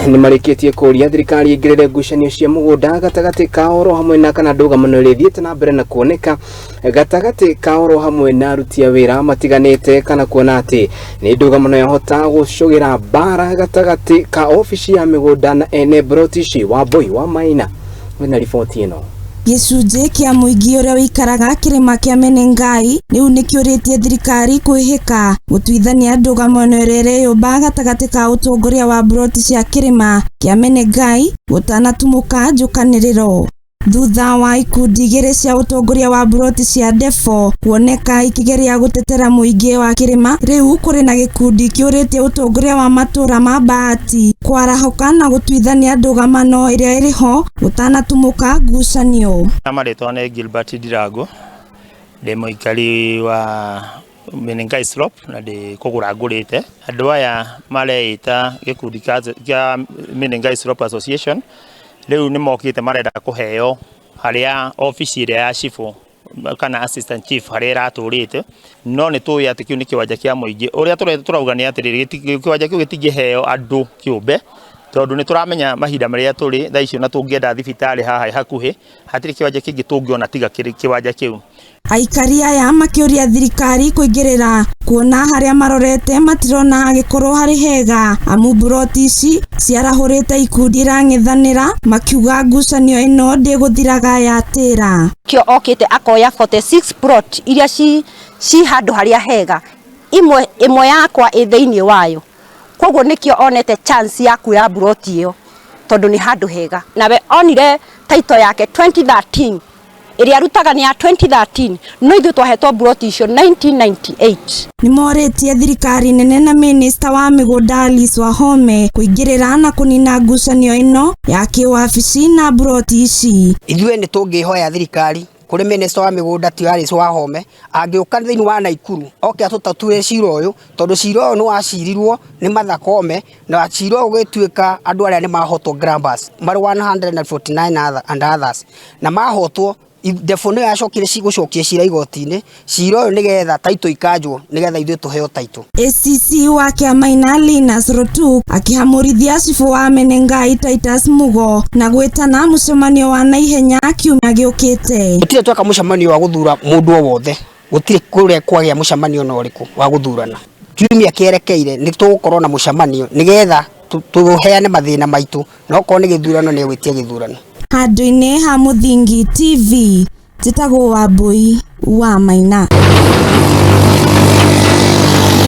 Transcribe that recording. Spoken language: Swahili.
ni marikitie kuria thirikari ingirire ngucanio cia mugunda gatagati ka oro hamwe na kana ndũgamo rithiĩte na mbere na kuoneka gatagati ka oro hamwe na aruti a wĩra matiganĩte kana kuona atĩ nĩ ndũgamo yahota gũcũgĩra bara gatagati ka ofici ya migunda na ene Brotici Wambui wa Maina. Wena riboti ĩno. Gĩcunjĩ kĩa mũingĩ ũrĩa wĩikaraga kĩrĩma kĩa Menengai rĩu nĩkĩũrĩtie thirikari kwĩhĩka gũtuithania ndũgamo ĩrĩa yũmba gatagati ka ũtongoria wa Broti cia kĩrĩma kĩa Menengai gũtanatumũka njũkanĩrĩro. Thutha wa ikundi igĩrĩ cia ũtongoria wa Broti cia Defo kuoneka ikĩgeria gũtetera mũingĩ wa kĩrĩma, rĩu kũrĩ na gĩkundi kĩũrĩtie ũtongoria wa matũra ma Bahati kwarahoka na gũtuithania ndũgamano ĩrĩa ĩrĩho gũtanatumũka ngucanio. Marĩtwa nĩ Gilbert Ndirango, ndĩ mũikari wa Menengai Slope na ndĩ kũgũra ngũrĩte. Andũ aya mareĩta gĩkundi kĩa Menengai Slope Association rĩu nĩ mokĩte marenda kũheo harĩa ofici ĩrĩa ya chief kana assistant chief harĩa ĩratũrĩte, no nĩ tũĩ atĩ kĩu nĩ kĩwanja kĩa mũingĩ. Ũrĩa turauga nĩ atĩ kĩwanja kĩu gĩtingĩheo andũ kĩũmbe, tondũ nĩ tũramenya mahinda marĩa tũrĩ thaa icio na tũngĩenda thibitarĩ haha hakuhĩ, hatirĩ kĩwanja kĩngĩ tũngĩona tiga kĩwanja kĩu. Aikari aya makĩũria thirikari kũingĩrĩra kuona harĩa marorete matirona gĩkorwo harĩ hega, amu Broti ici ciarahũrĩte ikundi irang'ethanĩra makiuga ngucanio ĩno ndĩgũthiraga yatĩra. Kĩo okĩte akoya 46 plot iria ci handũ harĩa hega, imwe yakwa ĩ thĩinĩ wayo, koguo nĩkĩo onete chance ya kuoya Broti ĩyo tondũ nĩ handũ hega. Nawe onire title yake 2013 ĩrĩa arutaga nĩ ya 2013, no ithuĩ twahetwo Broti icio 1998. Nĩ morĩtie thirikari nene na minista wa mĩgũnda Alice Wahome kũingĩrĩra na kũnina ngucanio ĩno ya kĩwabici na Broti ici. Ithuĩ nĩ tũngĩhoya thirikari kũrĩ minista wa mĩgũnda ti Alice Wahome angĩũka thĩinĩ wa Naikuru oke atũtatũre cira ũyũ, tondũ cira ũyũ nĩ wacirirwo nĩ Martha Koome na cira ũyũ ũgĩtuĩka andũ arĩa nĩ mahotwo Grambus marĩ 149 and others na mahotwo Defo nĩ yacokire cigũcokia cira igoti-inĩ, cira ũyũ nĩgetha taito ikanjwo nĩgetha ithuĩ tũheo taito. ACC wa Kĩamaina Linus Rotu akĩhamũrithia cibũ wa Menengai Titus Mugo na gwĩtana mũcemanio wa naihenya kiumia gĩũkĩte. Gũtirĩ tweka mũcemanio wa gũthura mũndũ o wothe, gũtirĩ kũrĩa kwagĩa mũcemanio no ũrĩkũ wa gũthurana. Kiumia kĩerekeire nĩ tũgũkorwo na mũcemanio nĩgetha tũheane mathĩna maitũ, na okorwo nĩ gĩthurano nĩ gwĩtia gĩthurano. Handũ-inĩ ha Mũthingi TV, njĩtagwo Wambui wa Maina.